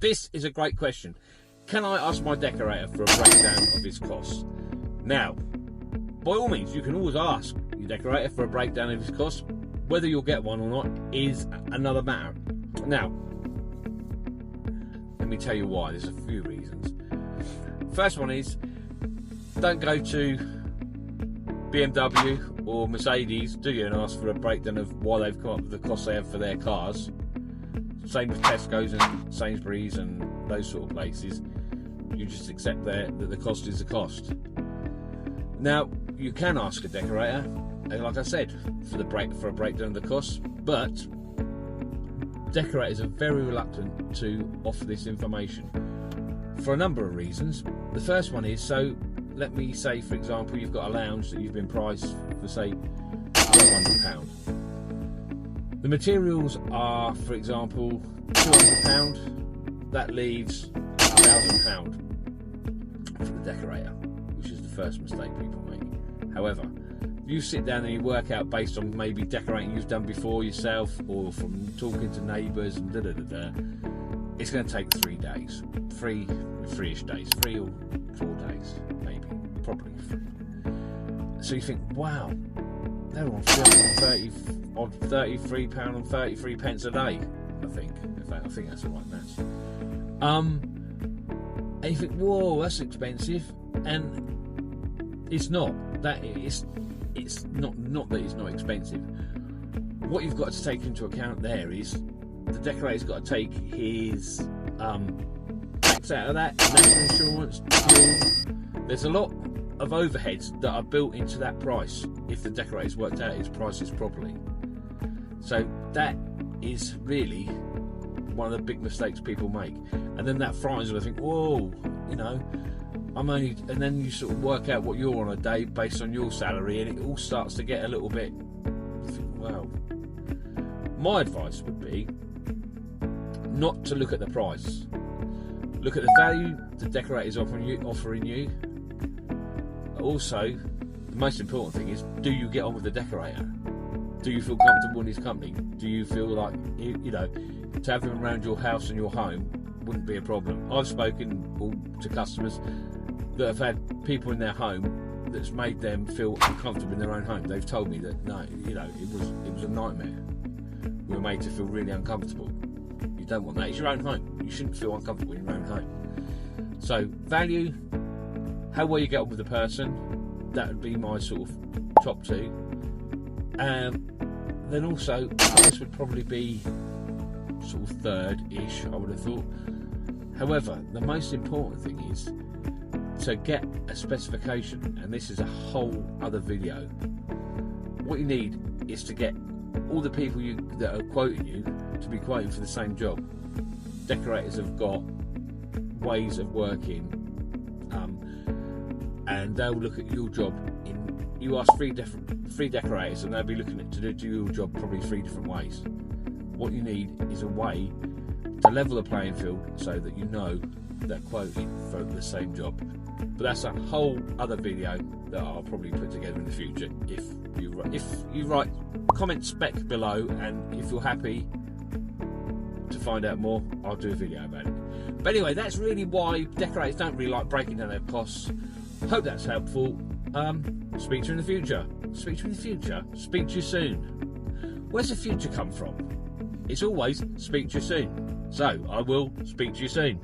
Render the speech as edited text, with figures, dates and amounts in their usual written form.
This is a great question. Can I ask my decorator for a breakdown of his costs? Now, by all means, you can always ask your decorator for a breakdown of his costs. Whether you'll get one or not is another matter. Now, let me tell you why. There's a few reasons. First one is, don't go to BMW or Mercedes, do you, and ask for a breakdown of why they've come up with the costs they have for their cars. Same with Tesco's and Sainsbury's and those sort of places. You just accept that the cost is the cost. Now, you can ask a decorator, like I said, for a breakdown of the costs, but decorators are very reluctant to offer this information for a number of reasons. The first one is, so let me say, for example, you've got a lounge that you've been priced for, say, £1,200. The materials are, for example, £200. That leaves £1,000 for the decorator, which is the first mistake people make. However, you sit down and you work out based on maybe decorating you've done before yourself, or from talking to neighbours and it's going to take 3 days, three-ish days, 3 or 4 days, maybe, probably 3. So you think, wow, they're on £33 and 33 pence a day. I think. In fact, I think that's the right maths. And you think, whoa, that's expensive, and it's not. It's not that it's not expensive. What you've got to take into account there is the decorator's got to take his tax out of that, national insurance, fuel. There's a lot of overheads that are built into that price if the decorator's worked out his prices properly. So that is really one of the big mistakes people make, and then that frightens them. I think, whoa, and then you sort of work out what you're on a day based on your salary, and it all starts to get a little bit, well, my advice would be not to look at the price. Look at the value the decorator is offering you. Also, the most important thing is, do you get on with the decorator? Do you feel comfortable in his company? Do you feel like, to have him around your house and your home wouldn't be a problem? I've spoken to customers that have had people in their home that's made them feel uncomfortable in their own home. They've told me that, no, it was a nightmare. We were made to feel really uncomfortable. You don't want that. It's your own home. You shouldn't feel uncomfortable in your own home. So, value, how well you get on with the person, that would be my sort of top 2. Then also, price would probably be sort of 3rd-ish, I would have thought. However, the most important thing is to get a specification, and this is a whole other video. What you need is to get all the people that are quoting you to be quoting for the same job. Decorators have got ways of working, and they'll look at your job you ask 3 decorators, and they'll be looking to do your job probably 3 different ways. What you need is a way to level the playing field so that you know they're quoting for the same job. But that's a whole other video that I'll probably put together in the future. If you write comment spec below, and if you're happy to find out more, I'll do a video about it. But anyway, that's really why decorators don't really like breaking down their costs. Hope that's helpful. Speak to you in the future. Speak to you in the future. Speak to you soon. Where's the future come from? It's always speak to you soon. So I will speak to you soon.